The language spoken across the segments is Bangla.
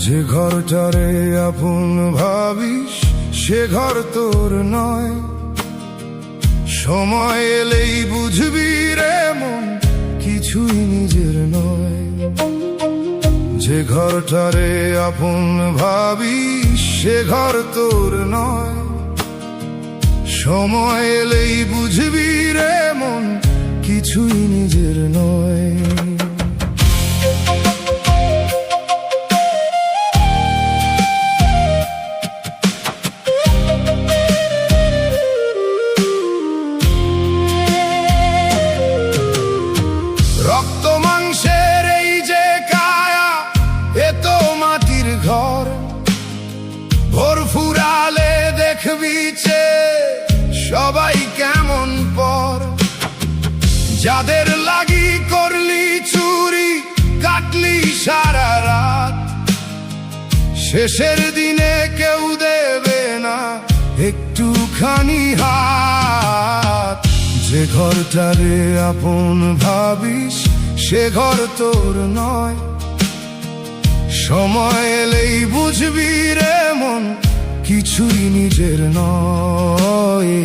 যে ঘরটারে আপন ভাবিস সে ঘর তোর নয়, সময় এলেই বুঝবি রে মন কিছুই নিজের নয়। যে ঘরটারে আপন ভাবিস সে ঘর তোর নয়, সময় এলেই বুঝবি রে মন কিছুই নিজের নয়। রক্ত মাংসের এই যে কায়া, এ তো মাটির ঘর, ভোর ফুরালে দেখবি চে সবাই কেমন পর। যাদের লাগি করলি চুরি কাটলি সারা রাত, শেষের দিনে কেউ দেবে না একটুখানি হাত। যে ঘরটারে আপন ভাবিস সে ঘর তোর নয়, সময় এলেই বুঝবি রে মন কিছুই নিজের নয়।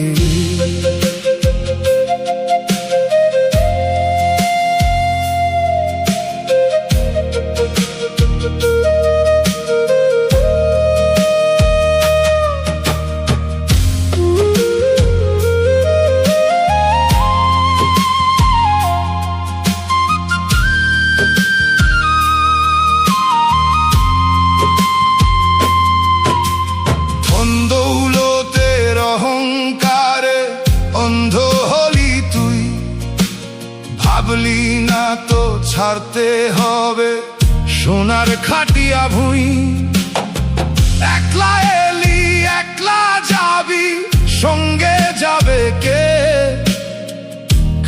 দৌলতের অহংকারে অন্ধ হলি তুই, ভাবলি না তো ছাড়তে হবে সোনার খাটিয়া ভুঁই। একলা এলি একলা যাবি, সঙ্গে যাবে কে?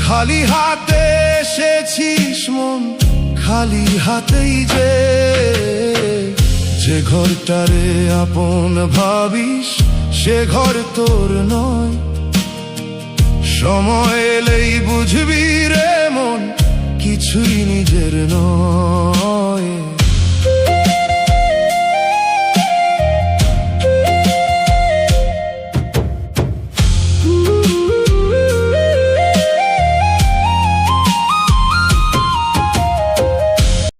খালি হাতে এসেছিস মন খালি হাতেই যে। যে ঘরটারে আপন ভাবিস সে ঘর তোর নয়, সময় এলেই বুঝবি রে মন কিছুই নিজের নয়।